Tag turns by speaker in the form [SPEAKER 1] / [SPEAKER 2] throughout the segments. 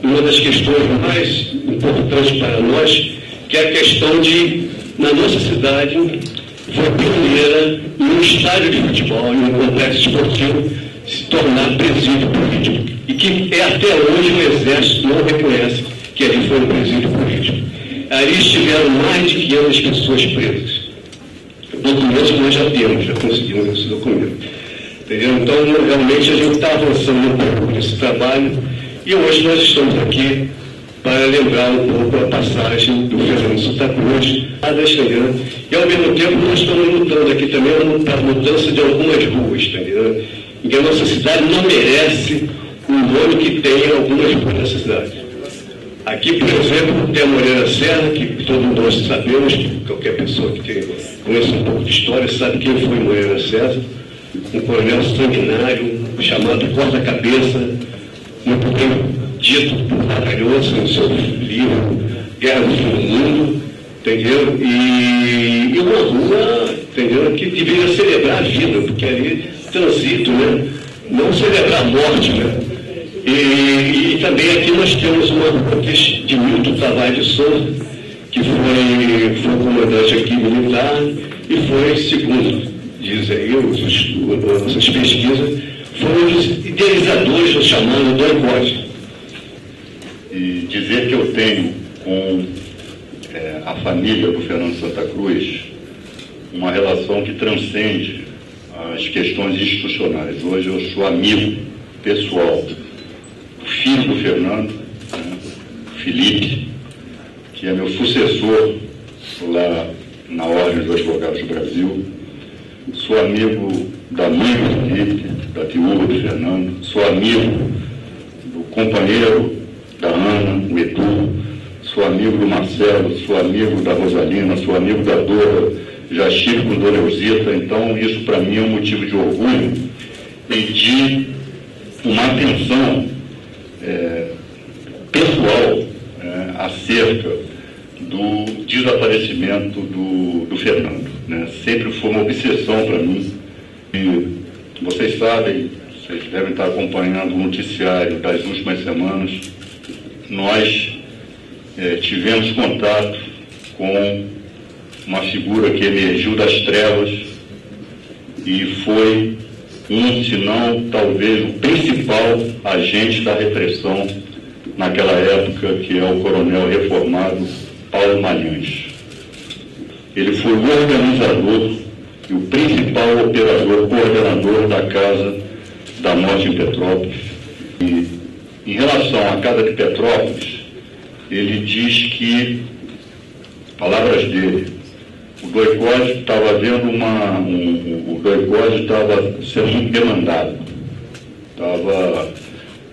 [SPEAKER 1] uma das questões mais importantes para nós, que é a questão de, na nossa cidade, foi pioneira em um estádio de futebol, em um complexo esportivo, se tornar presídio político. E que até hoje o Exército não reconhece que ali foi um presídio político. Ali estiveram mais de 500 pessoas presas. Documentos nós já temos, já conseguimos esse documento. Entendeu? Então, realmente, a gente está avançando um pouco nesse trabalho e hoje nós estamos aqui para lembrar um pouco a passagem do Fernando Santa Cruz a Instagram. E, ao mesmo tempo, nós estamos lutando aqui também para a mudança de algumas ruas, entendeu? E que a nossa cidade não merece o nome que tem em algumas ruas dessa cidade. Aqui, por exemplo, tem a Moreira Serra, que todos nós sabemos, que qualquer pessoa que conhece um pouco de história sabe quem foi Moreira Serra, um coronel sanguinário chamado Corta-Cabeça, muito bem dito por Vargalhosa no seu livro Guerra do Fim do Mundo, entendeu? E uma rua, entendeu? Que deveria celebrar a vida, porque ali transito, né? Não celebrar a morte, né? E também aqui nós temos uma rua de Milton Tavares de Souza, que foi comandante aqui militar e foi, segundo dizem aí essas pesquisas, foi um dos idealizadores do chamado Dom Costa.
[SPEAKER 2] E dizer que eu tenho com a família do Fernando Santa Cruz uma relação que transcende as questões institucionais. Hoje eu sou amigo pessoal do filho do Fernando, né, Felipe, que é meu sucessor lá na Ordem dos Advogados do Brasil. Sou amigo da mãe do Felipe, da viúva do Fernando, sou amigo do companheiro da Ana, o Edu, sou amigo do Marcelo, sou amigo da Rosalina, sou amigo da Dora, já estive com Dona Eusita, então isso para mim é um motivo de orgulho e de uma atenção pessoal acerca do desaparecimento do Fernando. Né? Sempre foi uma obsessão para mim. E vocês sabem, vocês devem estar acompanhando o noticiário das últimas semanas, nós tivemos contato com uma figura que emergiu das trevas e foi se não talvez o principal agente da repressão naquela época, que é o coronel reformado Paulo Malhães. Ele foi o organizador e o principal operador, coordenador da Casa da Morte em Petrópolis. E, em relação à Casa de Petrópolis, ele diz que, palavras dele, o Doicode estava vendo o Doicode estava sendo muito demandado,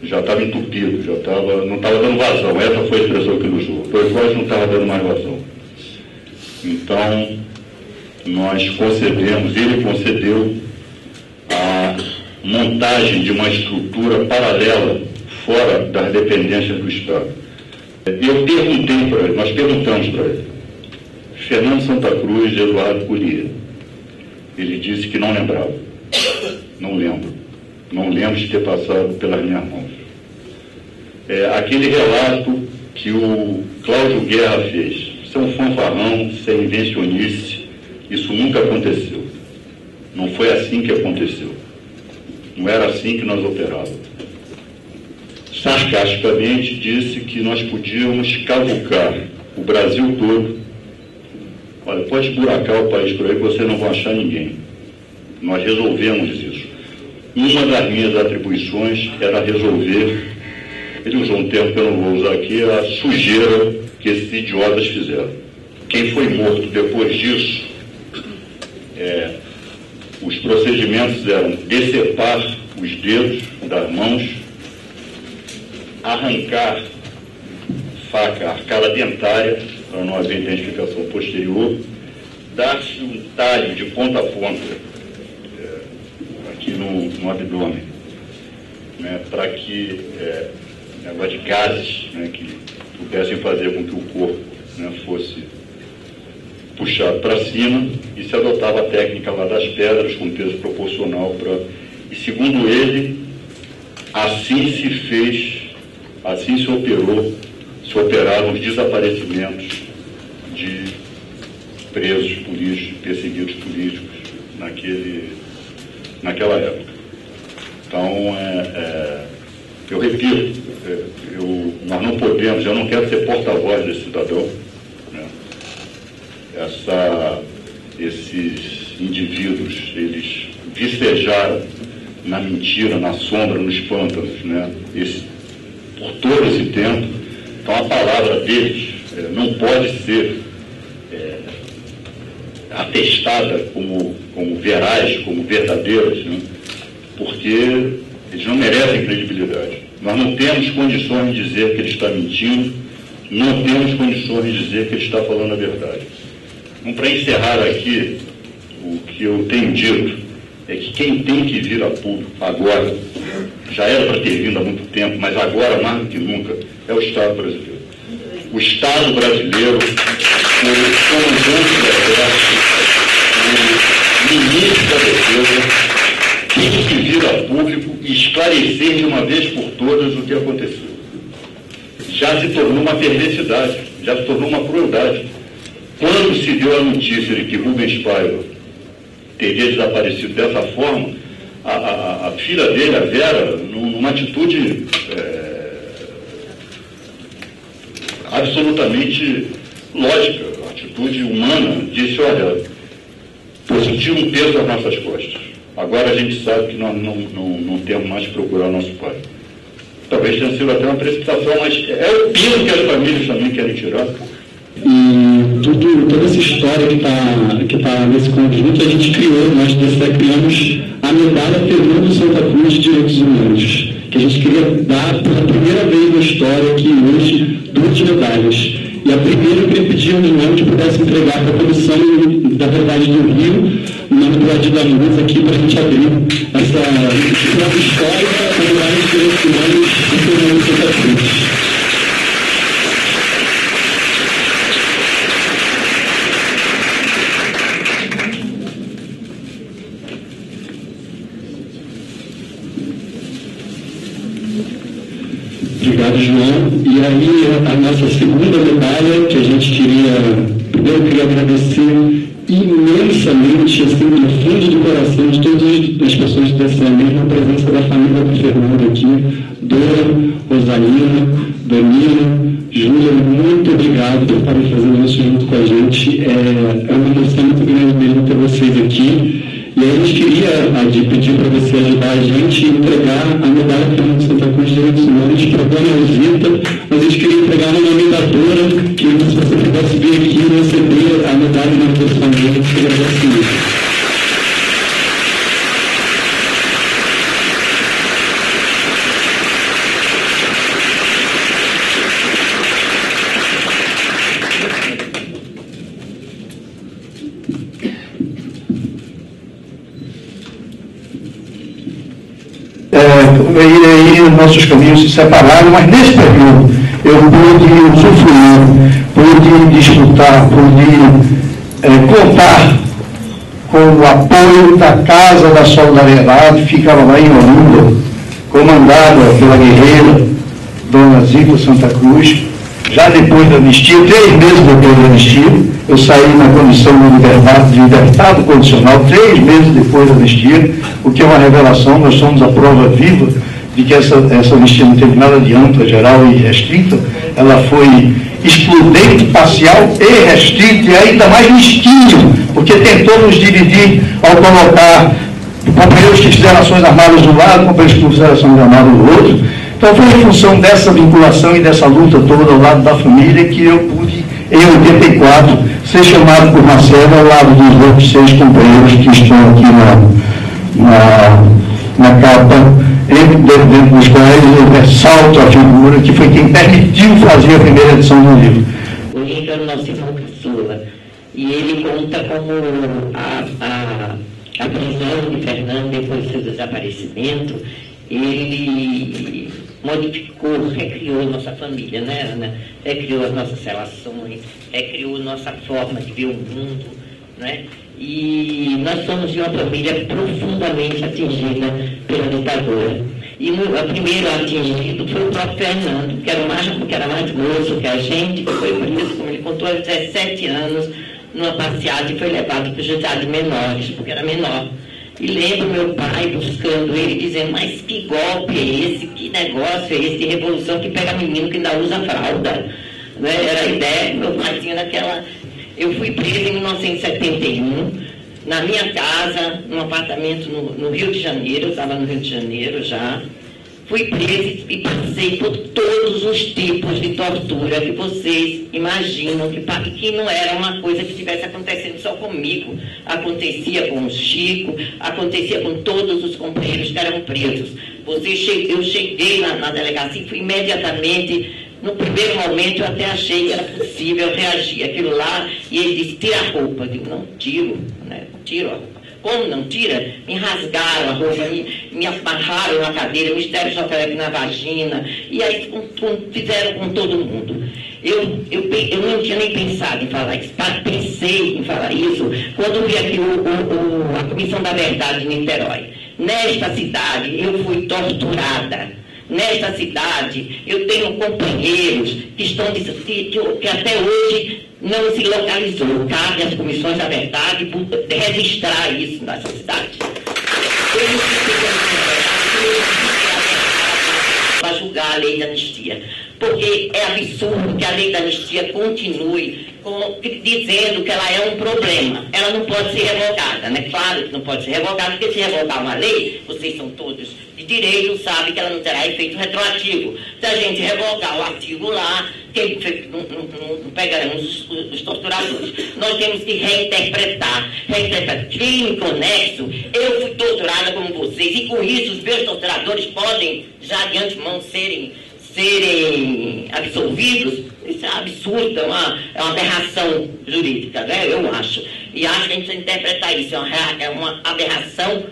[SPEAKER 2] já estava entupido, não estava dando vazão. Essa foi a expressão que ele usou. O Doicode não estava dando mais vazão. Então, nós concedemos, ele concedeu a montagem de uma estrutura paralela fora das dependências do Estado. Eu perguntei para ele, nós perguntamos para ele, Fernando Santa Cruz e Eduardo Collier. Ele disse que não lembrava. Não lembro. Não lembro de ter passado pelas minhas mãos. Aquele relato que o Cláudio Guerra fez, isso é um fanfarrão, isso é invencionice, isso nunca aconteceu. Não foi assim que aconteceu. Não era assim que nós operávamos. Sarcasticamente disse que nós podíamos cavucar o Brasil todo. Olha, pode buracar o país por aí que você não vai achar ninguém. Nós resolvemos isso. Uma das minhas atribuições era resolver, ele usou um termo que eu não vou usar aqui, a sujeira que esses idiotas fizeram. Quem foi morto depois disso, os procedimentos eram decepar os dedos das mãos, arrancar faca, arcada dentária, para não haver identificação posterior, dar-se um talho de ponta a ponta aqui no abdômen, né, para que negócio de gases, né, que pudessem fazer com que o corpo, né, fosse puxado para cima, e se adotava a técnica lá das pedras com peso proporcional e segundo ele, assim se fez assim se operaram os desaparecimentos de presos políticos, perseguidos políticos naquela época. Então, eu repito, nós não podemos, eu não quero ser porta-voz desse cidadão, né? Esses indivíduos, eles vicejaram na mentira, na sombra, nos pântanos, né? Por todo esse tempo. Então a palavra deles não pode ser atestada como verais, como verdadeiras, né? Porque eles não merecem credibilidade. Nós não temos condições de dizer que ele está mentindo, não temos condições de dizer que ele está falando a verdade. Então, para encerrar aqui, o que eu tenho dito é que quem tem que vir a público agora, já era para ter vindo há muito tempo, mas agora mais do que nunca, é o Estado brasileiro. O Estado brasileiro, o comandante do Exército, o ministro da Defesa, tem que vir a público e esclarecer de uma vez por todas o que aconteceu. Já se tornou uma perversidade, já se tornou uma crueldade. Quando se deu a notícia de que Rubens Paiva teria desaparecido dessa forma, a filha dele, a Vera, numa atitude absolutamente lógica, atitude humana, disse: olha, sentiu um peso nas nossas costas. Agora a gente sabe que nós não temos mais que procurar o nosso pai. Talvez tenha sido até uma precipitação, mas é o peso que as famílias também querem tirar.
[SPEAKER 3] E toda essa história que tá nesse conjunto, a gente nós criamos a medalha Fernando Santa Cruz de Direitos Humanos, que a gente queria dar pela primeira vez na história aqui hoje 2 medalhas. E a primeira eu queria pedir ao João que pudesse entregar para a Comissão da Verdade do Rio, o nome do Adil da Luz aqui, para a gente abrir essa prova histórica da medalha de Direitos Humanos de Fernando Santa Cruz. Obrigado, João. E aí, a nossa segunda medalha, que a gente eu queria agradecer imensamente, assim, do fundo do coração de todas as pessoas dessa mesma presença da família do Fernando aqui, Dora, Rosalina, Danilo, Júlia, muito obrigado por estarem fazendo isso junto com a gente. É uma emoção muito grande mesmo ter vocês aqui. E aí a gente queria pedir para você ajudar a gente a entregar a medalha Fernando Santa Cruz de Direitos Humanos para a dona Elzita, mas a gente queria entregar no nome da Dora, que se você pudesse vir aqui e receber a medalha na sua família, a gente agradece muito.
[SPEAKER 4] E aí nossos caminhos se separaram, mas nesse período eu pude usufruir, pude disfrutar, pude contar com o apoio da Casa da Solidariedade, que ficava lá em Olinda, comandada pela guerreira Dona Zita Santa Cruz. Já depois da anistia, 3 meses depois da anistia, eu saí na condição de libertado condicional, 3 meses depois da anistia, o que é uma revelação. Nós somos a prova viva de que essa anistia não teve nada de ampla, geral e restrita. Ela foi excludente, parcial e restrita, e ainda mais mesquinho, porque tentou nos dividir ao colocar companheiros que fizeram ações armadas de um lado, companheiros que fizeram ações armadas do outro. Então foi em função dessa vinculação e dessa luta toda ao lado da família que eu pude, em 84, ser chamado por Marcelo ao lado dos outros 6 companheiros que estão aqui na capa, dentro dos quais eu ressalto a figura que foi quem permitiu fazer a primeira edição do livro.
[SPEAKER 5] O Rico é o nosso irmão caçula, e ele conta como a prisão de Fernando depois do seu desaparecimento, ele modificou, recriou nossa família, né, Ana? Recriou as nossas relações, recriou nossa forma de ver o mundo, né? E nós somos de uma família profundamente atingida pela ditadura. E o primeiro atingido foi o próprio Fernando, que era mais moço que a gente, que foi preso, como ele contou, aos 17 anos, numa passeada e foi levado para o juizado de menores, porque era menor. E lembro meu pai buscando ele, dizendo, mas que golpe é esse, que negócio é esse de revolução que pega menino que ainda usa fralda? Né? Era a ideia que meu pai tinha naquela... Eu fui preso em 1971, na minha casa, num apartamento no Rio de Janeiro, eu estava no Rio de Janeiro já. Fui preso e passei por todos os tipos de tortura que vocês imaginam, que não era uma coisa que estivesse acontecendo só comigo. Acontecia com o Chico, acontecia com todos os companheiros que eram presos. Eu cheguei na delegacia e fui imediatamente, no primeiro momento eu até achei que era possível reagir. Aquilo lá, e ele disse, tira a roupa. Eu digo, não, tiro, né? Tiro a roupa. Como não tira? Me rasgaram a roupa, me amarraram na cadeira, me estereotiparam na vagina, e aí fizeram com todo mundo. Eu não tinha nem pensado em falar isso, pensei em falar isso quando vi aqui a Comissão da Verdade em Niterói. Nesta cidade eu fui torturada. Nesta cidade eu tenho companheiros que até hoje não se localizou. Cabe às comissões da verdade registrar isso nessa cidade. Para julgar a lei da anistia. Porque é absurdo que a lei da anistia continue dizendo que ela é um problema. Ela não pode ser revogada, né? Claro que não pode ser revogada, porque se revogar uma lei, vocês são todos de direito, sabem que ela não terá efeito retroativo. Se a gente revogar o artigo lá, não pegaremos os torturadores. Nós temos que reinterpretar. Crime conexo, eu fui torturada como vocês, e com isso os meus torturadores podem, já de antemão, serem absolvidos. Isso é absurdo, é uma aberração jurídica, né? Eu acho. E acho que a gente precisa interpretar isso, é uma aberração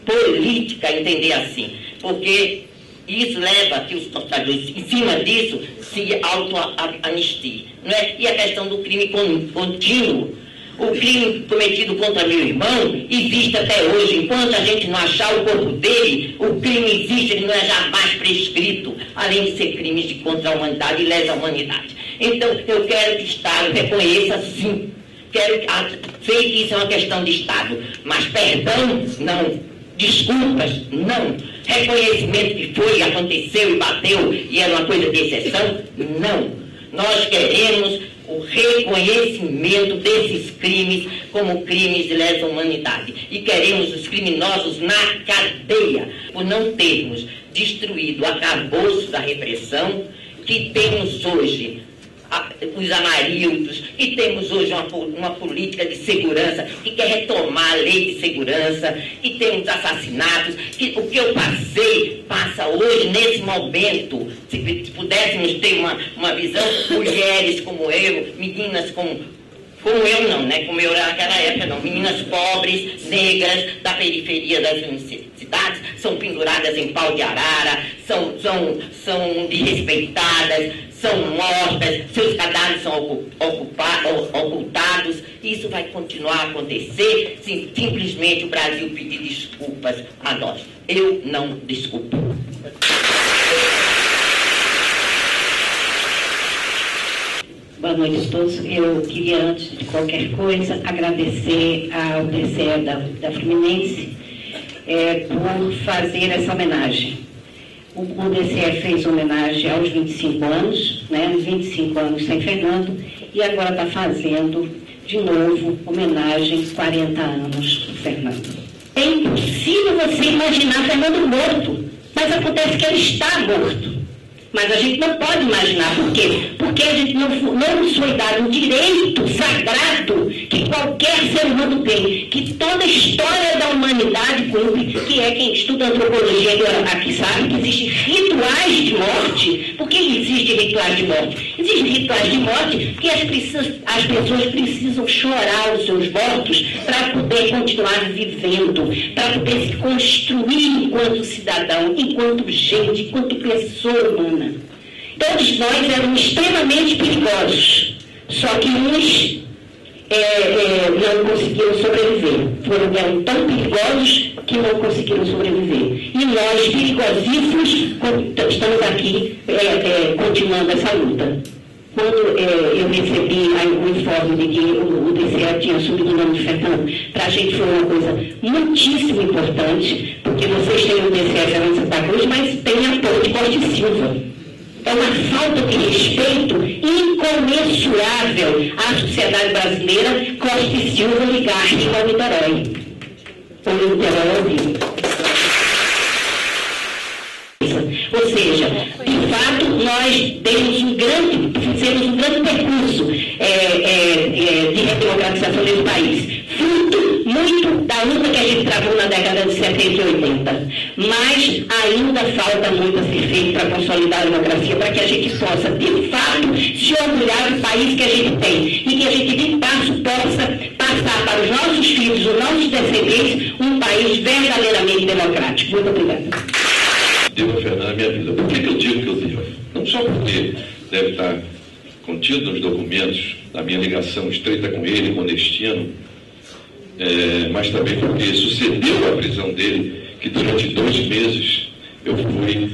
[SPEAKER 5] política, entender assim. Porque isso leva que os torturadores, em cima disso, se auto-anistiem. Né? E a questão do crime contínuo. O crime cometido contra meu irmão existe até hoje. Enquanto a gente não achar o corpo dele, o crime existe, ele não é jamais prescrito, além de ser crimes contra a humanidade e lesa humanidade. Então, eu quero que o Estado reconheça, sim. Sei que isso é uma questão de Estado, mas perdão, não. Desculpas, não. Reconhecimento que foi, aconteceu e bateu e era uma coisa de exceção, não. Nós queremos o reconhecimento desses crimes como crimes de lesa humanidade. E queremos os criminosos na cadeia, por não termos destruído o arcabouço da repressão que temos hoje. Os amarildos, e temos hoje uma política de segurança que quer retomar a lei de segurança, e temos assassinatos, o que eu passa hoje, nesse momento, se pudéssemos ter uma visão, mulheres como eu, meninas como eu não, né? Como eu era naquela época, não. Meninas pobres, negras, da periferia das cidades, são penduradas em pau de arara, são desrespeitadas, são mortas, seus cadáveres são ocultados. Isso vai continuar a acontecer se simplesmente o Brasil pedir desculpas a nós. Eu não desculpo.
[SPEAKER 6] Boa noite a todos. Eu queria, antes de qualquer coisa, agradecer ao DCE da Fluminense por fazer essa homenagem. O DCE fez homenagem aos 25 anos, né, 25 anos sem Fernando, e agora está fazendo, de novo, homenagem 40 anos do Fernando. É impossível você imaginar Fernando morto, mas acontece que ele está morto. Mas a gente não pode imaginar. Por quê? Porque a gente não nos foi dado um direito sagrado que qualquer ser humano tem, que toda a história da humanidade cumpre, que é quem estuda antropologia aqui sabe que existem rituais de morte. Por que existem rituais de morte? Existem rituais de morte porque as pessoas precisam chorar os seus mortos para poder continuar vivendo, para poder se construir enquanto cidadão, enquanto gente, enquanto pessoa humana. Todos nós éramos extremamente perigosos, só que uns não conseguiram sobreviver. Foram tão perigosos que não conseguiram sobreviver. E nós, perigosíssimos, estamos aqui continuando essa luta. Quando eu recebi o informe de que o DCE tinha assumido o nome de Fernando, para a gente foi uma coisa muitíssimo importante, porque vocês têm o DCE Fernando Santa Cruz, mas tem apoio de Costa e Silva. É uma falta de respeito incomensurável à sociedade brasileira, Costa e Silva ligar Rio ao Niterói. Ou Niterói ao Rio. Ou seja, de fato, nós fizemos um grande percurso de redemocratização desse país. Fruto muito da luta que a gente travou na década de 70 e 80. Mas ainda falta muito a ser feito para consolidar a democracia, para que a gente possa, de fato, se orgulhar do país que a gente tem. E que a gente, de passo, possa passar para os nossos filhos, os nossos descendentes, um país verdadeiramente democrático. Muito obrigada.
[SPEAKER 7] Devo a Fernando a minha vida. Por que eu digo que eu devo? Não só porque deve estar contido nos documentos da minha ligação estreita com ele, com o destino, mas também porque sucedeu a prisão dele, que durante 2 meses eu fui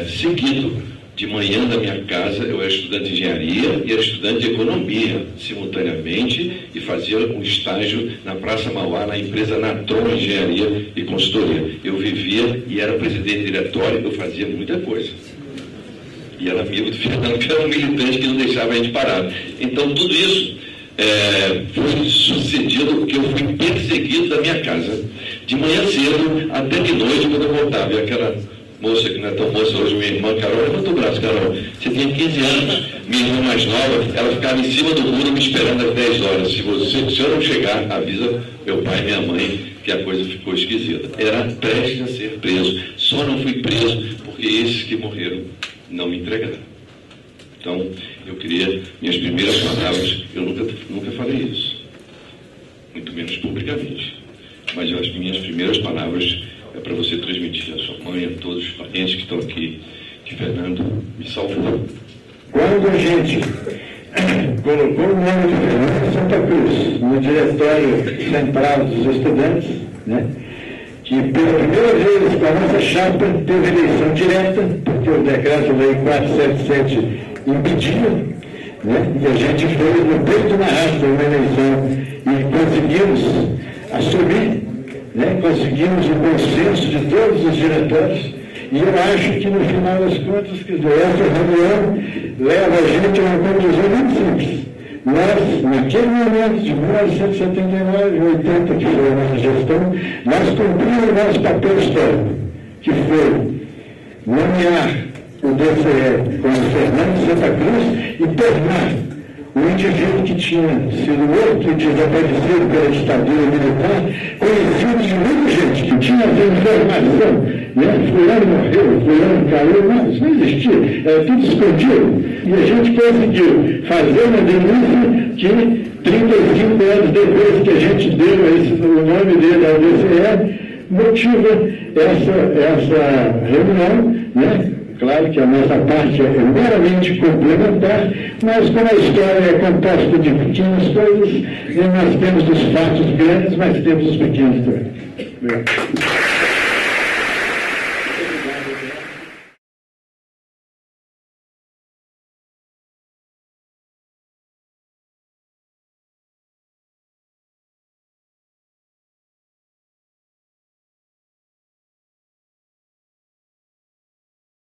[SPEAKER 7] seguido de manhã da minha casa. Eu era estudante de engenharia e era estudante de economia simultaneamente, e fazia um estágio na Praça Mauá, na empresa Natron Engenharia e Consultoria. Eu vivia e era presidente diretório, eu fazia muita coisa. E era amigo do Fernando, que era um militante que não deixava a gente parado. Então tudo isso foi sucedido porque eu fui perseguido da minha casa, de manhã cedo até de noite, quando eu voltava. E aquela moça, que não é tão moça hoje, minha irmã Carol, levanta o braço, Carol, você tinha 15 anos, minha irmã mais nova, ela ficava em cima do muro me esperando às 10 horas. Se o senhor não chegar, avisa meu pai e minha mãe que a coisa ficou esquisita. Era prestes a ser preso. Só não fui preso porque esses que morreram não me entregaram. Então, eu queria, minhas primeiras palavras, eu nunca falei isso, muito menos publicamente, mas as minhas primeiras palavras é para você transmitir à sua mãe, a todos os parentes que estão aqui, que Fernando me salvou.
[SPEAKER 4] Quando a gente colocou o nome de Fernando Santa Cruz no Diretório Central dos Estudantes, né, que pela primeira vez com a nossa chapa teve eleição direta, porque o Decreto-Lei 477 impedia, né, e a gente foi no peito na raça uma eleição e conseguimos assumir, né, conseguimos o consenso de todos os diretórios, e eu acho que no final das contas, essa reunião leva a gente a uma conclusão muito simples. Nós, naquele momento de 1979 e 80, que foi a nossa gestão, nós cumprimos o nosso papel histórico, que foi nomear o DCE como Fernando Santa Cruz e tornar o indivíduo que tinha sido morto e desaparecido pela ditadura militar conhecido de muita gente, que tinha essa informação, né? Fulano morreu, fulano caiu, não, isso não existia, era tudo escondido. E a gente conseguiu fazer uma denúncia que 35 anos depois que a gente deu o nome dele ao DCE, motiva essa reunião, né? Claro que a nossa parte é meramente complementar, mas como a história é composta de pequenas coisas, nós temos os fatos grandes, mas temos os pequenos também.